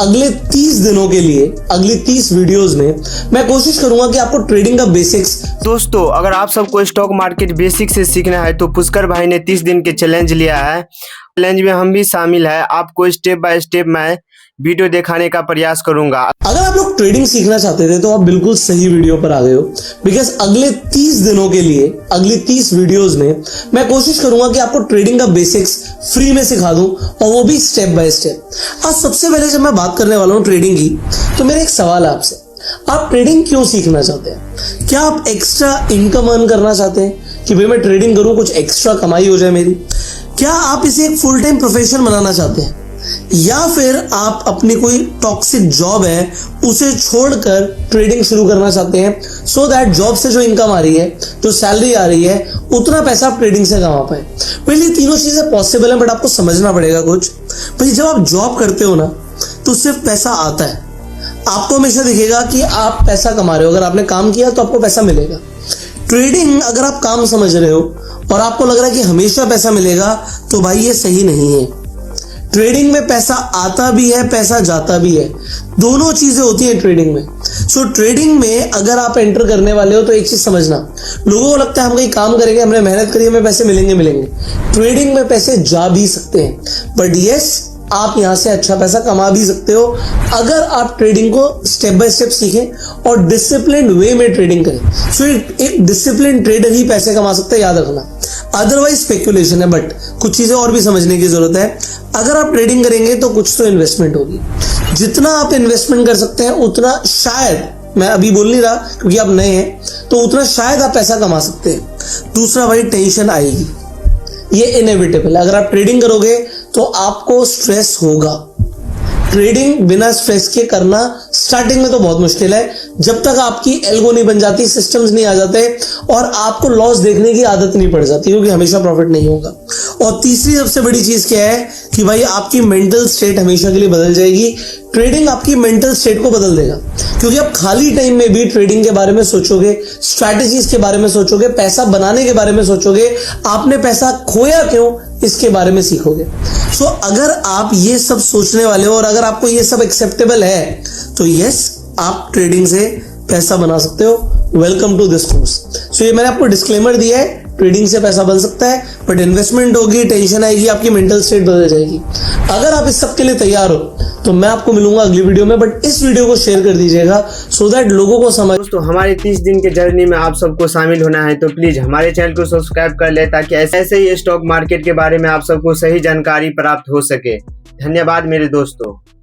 अगले 30 दिनों के लिए अगली 30 वीडियोस में मैं कोशिश करूंगा कि आपको ट्रेडिंग का बेसिक्स। दोस्तों, अगर आप सबको स्टॉक मार्केट बेसिक से सीखना है तो पुष्कर भाई ने 30 दिन के चैलेंज लिया है। चैलेंज में हम भी शामिल है। आपको स्टेप बाय स्टेप मैं वीडियो दिखाने का प्रयास करूंगा। अगर आप लोग ट्रेडिंग सीखना चाहते थे तो आप बिल्कुल सही वीडियो पर आ गए हो, बिकॉज अगले 30 दिनों के लिए अगली 30 वीडियोस में मैं कोशिश करूंगा कि आपको ट्रेडिंग का बेसिक्स फ्री में सिखा दूं, और वो भी स्टेप बाय स्टेप। आज सबसे पहले जब मैं बात करने वाला हूं ट्रेडिंग की, तो मेरा एक सवाल है आपसे, आप ट्रेडिंग क्यों सीखना चाहते हैं? क्या आप एक्स्ट्रा इनकम अर्न करना चाहते हैं कि भाई मैं ट्रेडिंग करूं, कुछ एक्स्ट्रा कमाई हो जाए मेरी? क्या आप इसे एक फुल टाइम प्रोफेशन बनाना चाहते हैं, या फिर आप अपनी कोई टॉक्सिक जॉब है उसे छोड़कर ट्रेडिंग शुरू करना चाहते हैं, सो दैट जॉब से जो इनकम आ रही है, जो सैलरी आ रही है, उतना पैसा आप ट्रेडिंग से कमा पाए? पहले तीनों चीजें पॉसिबल है, बट आपको समझना पड़ेगा कुछ। भाई जब आप जॉब करते हो ना, तो सिर्फ पैसा आता है, आपको हमेशा दिखेगा कि आप पैसा कमा रहे हो। अगर आपने काम किया तो आपको पैसा मिलेगा। ट्रेडिंग अगर आप काम समझ रहे हो और आपको लग रहा है कि हमेशा पैसा मिलेगा, तो भाई ये सही नहीं है। ट्रेडिंग में पैसा आता भी है, पैसा जाता भी है, दोनों चीजें होती हैं ट्रेडिंग में। सो ट्रेडिंग में अगर आप एंटर करने वाले हो तो एक चीज समझना, लोगों को लगता है हम कहीं काम करेंगे, हमने मेहनत करी, हमें पैसे मिलेंगे। ट्रेडिंग में पैसे जा भी सकते हैं, बट यस, आप यहां से अच्छा पैसा कमा भी सकते हो अगर आप ट्रेडिंग को स्टेप बाय स्टेप सीखें और डिसिप्लिन वे में ट्रेडिंग करें। सो एक डिसिप्लिन ट्रेडर ही पैसे कमा सकता है, याद रखना। अदरवाइज स्पेकुलेशन है, बट कुछ चीजें और भी समझने की जरूरत है। अगर आप ट्रेडिंग करेंगे तो कुछ तो इन्वेस्टमेंट होगी, जितना आप इन्वेस्टमेंट कर सकते हैं उतना शायद, मैं अभी बोल नहीं रहा क्योंकि आप नए हैं, तो उतना शायद आप पैसा कमा सकते हैं। दूसरा भाई, टेंशन आएगी, ये इनएविटेबल है। अगर आप ट्रेडिंग करोगे तो आपको स्ट्रेस होगा। ट्रेडिंग बिना स्ट्रेस के करना स्टार्टिंग में तो बहुत मुश्किल है, जब तक आपकी एल्गो नहीं बन जाती, सिस्टम्स नहीं आ जाते और आपको लॉस देखने की आदत नहीं पड़ जाती, क्योंकि हमेशा प्रॉफिट नहीं होगा। और तीसरी सबसे बड़ी चीज क्या है कि भाई आपकी मेंटल स्टेट हमेशा के लिए बदल जाएगी। ट्रेडिंग आपकी मेंटल स्टेट को बदल देगा, क्योंकि आप खाली टाइम में भी ट्रेडिंग के बारे में सोचोगे, स्ट्रैटेजीज के बारे में सोचोगे, पैसा बनाने के बारे में सोचोगे, आपने पैसा खोया क्यों इसके बारे में सीखोगे। सो अगर आप ये सब सोचने वाले हो और अगर आपको ये सब एक्सेप्टेबल है, तो यस, आप ट्रेडिंग से पैसा बना सकते हो। Welcome to this course. So ये मैंने आपको डिस्क्लेमर दिया है, ट्रेडिंग से पैसा बन सकता है, बट इन्वेस्टमेंट होगी, टेंशन आएगी, आपकी मेंटल स्टेट बदल जाएगी। अगर आप इस सब के लिए तैयार हो तो मैं आपको मिलूंगा अगली वीडियो में, बट इस वीडियो को शेयर कर दीजिएगा सो दैट लोगों को समझ। दोस्तों, हमारे 30 दिन के जर्नी में आप सबको शामिल होना है तो प्लीज हमारे चैनल को सब्सक्राइब कर ले, ताकि ऐसे ही स्टॉक मार्केट के बारे में आप सबको सही जानकारी प्राप्त हो सके। धन्यवाद मेरे दोस्तों।